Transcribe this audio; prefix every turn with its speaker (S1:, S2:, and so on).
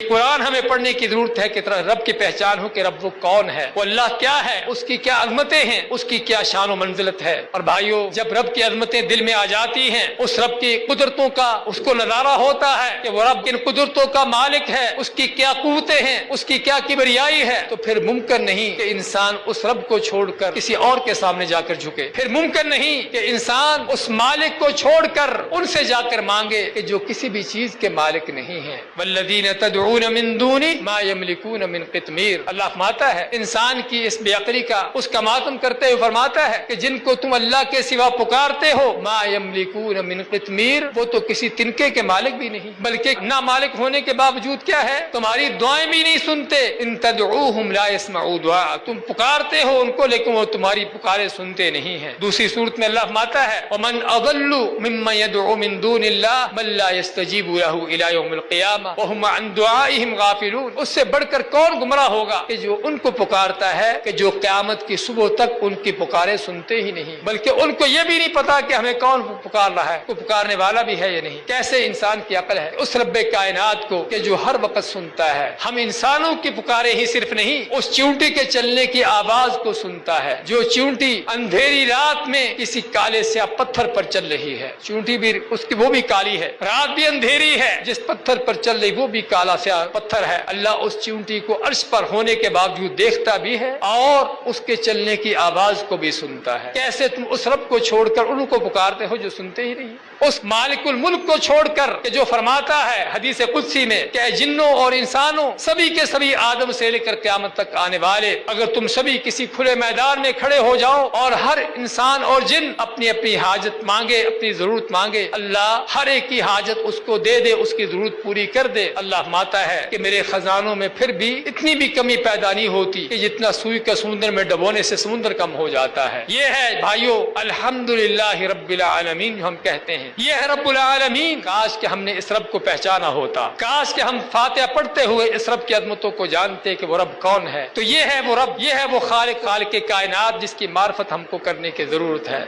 S1: قرآن ہمیں پڑھنے کی ضرورت ہے کہ رب کی پہچان ہو کہ رب وہ کون ہے، وہ اللہ کیا ہے، اس کی کیا عظمتیں ہیں، اس کی کیا شان و منزلت ہے۔ اور بھائیو، جب رب کی عظمتیں دل میں آ جاتی ہیں، اس رب کی قدرتوں کا اس کو نظارہ ہوتا ہے کہ وہ رب کن قدرتوں کا مالک ہے، اس کی کیا قوتیں ہیں، اس کی کیا کبریائی ہے، تو پھر ممکن نہیں کہ انسان اس رب کو چھوڑ کر کسی اور کے سامنے جا کر جھکے۔ پھر ممکن نہیں کہ انسان اس مالک کو چھوڑ کر ان سے جا کر مانگے کہ جو کسی بھی چیز کے مالک نہیں ہیں۔ والذین تدعون من دونی ما یملکون من قطمیر، اللہ فرماتا ہے انسان کی اس بے عقلی کا اس کا ماتم کرتے ہوئے فرماتا ہے کہ جن کو تم اللہ کے سوا پکارتے ہو، ما یملکون من قطمیر، وہ تو کسی تنکے کے مالک بھی نہیں، بلکہ نہ مالک ہونے کے باوجود کیا ہے، تمہاری دعائیں بھی نہیں سنتے۔ ان تدعوہم لا يسمعوا دعاء، تم پکارتے ہو ان کو لیکن وہ تمہاری پکارے سنتے نہیں ہیں۔ دوسری صورت میں اللہ فرماتا ہے ومن اضل ممن يدعو من دون اللہ من لا يستجیب له الى یوم القیامہ وهم عن دعائهم غافلون، اس سے بڑھ کر کون گمراہ ہوگا کہ جو ان کو پکارتا ہے کہ جو قیامت کی صبح تک ان کی پکارے سنتے ہی نہیں، بلکہ ان کو یہ بھی نہیں پتا کہ ہمیں کون پکار رہا ہے، کوئی پکارنے والا بھی ہے یا نہیں۔ کیسے انسان کی عقل ہے اس رب کائنات کو کہ جو ہر وقت سنتا ہے۔ ہم انسانوں کی پکارے ہی صرف نہیں، اس چیونٹی کے چلنے کی آواز کو سنتا ہے، جو چیونٹی اندھیری رات میں کسی کالے سیاہ پتھر پر چل رہی ہے، چیونٹی بھی اس کی وہ بھی کالی ہے، رات بھی اندھیری ہے، جس پتھر پر چل رہی وہ بھی کالا سیاہ پتھر ہے، اللہ اس چیونٹی کو عرش پر ہونے کے باوجود دیکھتا بھی ہے اور اس کے چلنے کی آواز کو بھی سنتا ہے۔ کیسے تم اس رب کو چھوڑ کر ان کو پکارتے ہو جو سنتے ہی نہیں، اس مالک الملک کو چھوڑ کر کہ جو فرماتا ہے حدیث قدسی میں کہ اے جنوں اور انسانوں سبھی کے سبھی آدم سے لے کر قیامت تک آنے والے، اگر تم سبھی کسی کھلے میدان میں کھڑے ہو جاؤ اور ہر انسان اور جن اپنی اپنی حاجت مانگے، اپنی ضرورت مانگے، اللہ ہر ایک کی حاجت اس کو دے دے، اس کی ضرورت پوری کر دے۔ اللہ فرماتا ہے کہ میرے خزانوں میں پھر بھی اتنی بھی کمی پیدا نہیں ہوتی کہ جتنا سوئی کا سمندر میں ڈبونے سے سمندر کم ہو جاتا ہے۔ یہ ہے بھائیو الحمدللہ رب العالمین جو ہم کہتے ہیں، یہ ہے رب العالمین۔ کاش کہ ہم نے اس رب کو پہچانا ہوتا، کاش کہ ہم فاتحہ پڑھتے ہوئے اس رب کی عظمتوں کو جانتے کہ وہ رب کون ہے۔ تو یہ ہے وہ رب، یہ ہے وہ خالق کائنات جس کی معرفت ہم کو کرنے کی ضرورت ہے۔